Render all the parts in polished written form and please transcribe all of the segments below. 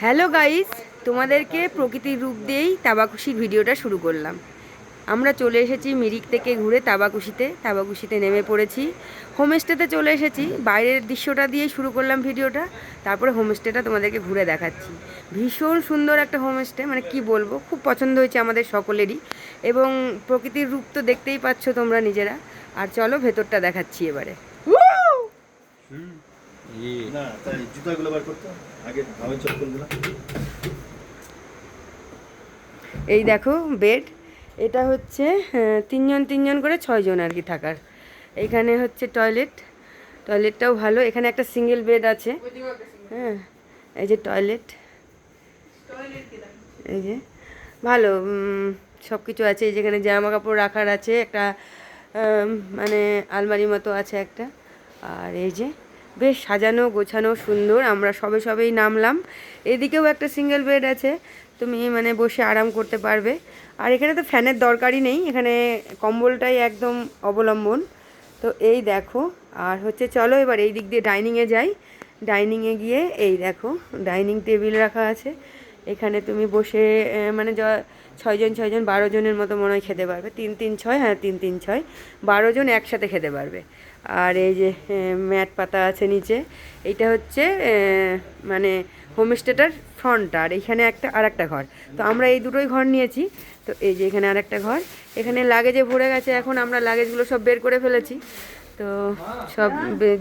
Hello guys, তোমাদেরকে প্রকৃতির রূপ দিয়েই তাবাকুশির ভিডিওটা শুরু করলাম। আমরা চলে এসেছি মিরিক থেকে ঘুরে তাবাকুশিতে নেমে পড়েছি। হোমস্টেতে চলে এসেছি। বাইরের দৃশ্যটা দিয়েই শুরু করলাম ভিডিওটা, তারপরে হোমস্টেটা তোমাদেরকে ঘুরে দেখাচ্ছি। ভীষণ সুন্দর একটা হোমস্টে, মানে কি বলবো, খুব পছন্দ হয়েছে আমাদের সকলেরই। এবং প্রকৃতির রূপ তো দেখতেই পাচ্ছ তোমরা নিজেরা। আর চলো ভেতরটা দেখাচ্ছি এবারে। না তাই জুতাগুলো বার করতে আগে আমি চপ্পলগুলো। এই দেখো বেড, এটা হচ্ছে তিনজন তিনজন করে 6জন আর কি থাকার। এখানে হচ্ছে টয়লেটটাও ভালো। এখানে একটা সিঙ্গেল বেড আছে। হ্যাঁ, এই যে টয়লেট, এই যে ভালো সব কিছু আছে। এই যেখানে জামা কাপড় রাখার আছে একটা, মানে আলমারি মতো আছে একটা। আর এই যে বেশ সাজানো গোছানো সুন্দর। আমরা সবেই নামলাম। এদিকেও একটা সিঙ্গেল বেড আছে, তুমি মানে বসে আরাম করতে পারবে। আর এখানে তো ফ্যানের দরকারই নেই, এখানে কম্বলটাই একদম অবলম্বন। তো এই দেখো। আর হচ্ছে চলো এবার এই দিক দিয়ে ডাইনিংয়ে যাই। ডাইনিংয়ে গিয়ে এই দেখো ডাইনিং টেবিল রাখা আছে। এখানে তুমি বসে মানে 6জন 6জন 12জনের মতো মনে হয় খেতে পারবে। 3 3 6, হ্যাঁ 3 3 6, 12জন একসাথে খেতে পারবে। আর এই যে ম্যাট পাতা আছে নিচে। এইটা হচ্ছে মানে হোমস্টেটার ফ্রন্ট। আর এইখানে আর একটা ঘর। তো আমরা এই দুটোই ঘর নিয়েছি। তো এই যে এখানে আর একটা ঘর। এখানে লাগেজে ভরে গেছে, এখন আমরা লাগেজগুলো সব বের করে ফেলেছি। তো সব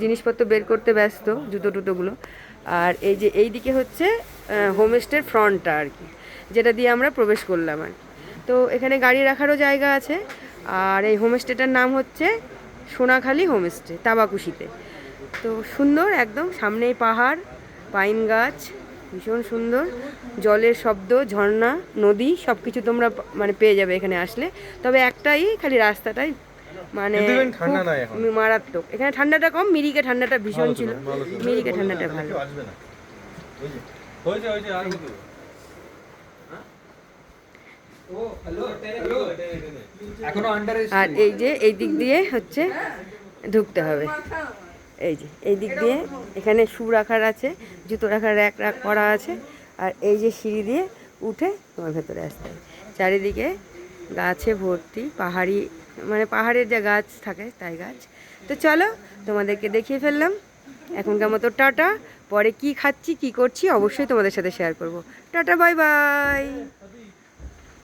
জিনিসপত্র বের করতে ব্যস্ত, জুতো টুতোগুলো। আর এই যে এই দিকে হচ্ছে হোমস্টের ফ্রন্টটা আর কি, যেটা দিয়ে আমরা প্রবেশ করলাম আর। তো এখানে গাড়ি রাখারও জায়গা আছে। আর এই হোমস্টেটার নাম হচ্ছে সোনাখালি হোমস্টে, তাবাকুশিতে। তো সুন্দর একদম, সামনেই পাহাড়, পাইন গাছ, ভীষণ সুন্দর। জলের শব্দ, ঝর্ণা, নদী সব কিছু তোমরা মানে পেয়ে যাবে এখানে আসলে। তবে একটাই খালি রাস্তাটাই মানে খুব মারাত্মক। এখানে ঠান্ডাটা কম, মিরিকে ঠান্ডাটা ভীষণ ছিল। মিরিকে ঠান্ডাটা ভালো। আর এই যে এই দিক দিয়ে হচ্ছে ঢুকতে হবে। এই যে এই দিক দিয়ে এখানে শু রাখার আছে, জুতো রাখার র্যাক করা আছে। আর এই যে সিঁড়ি দিয়ে উঠে তোমার ভেতরে আসতে হবে। চারিদিকে গাছে ভর্তি, পাহাড়ি মানে পাহাড়ের যে গাছ থাকে তাই গাছ। তো চলো তোমাদেরকে দেখিয়ে ফেললাম। এখনকার মতো টাটা। পরে কি খাচ্ছি কি করছি অবশ্যই তোমাদের সাথে শেয়ার করব। Tata, bye bye.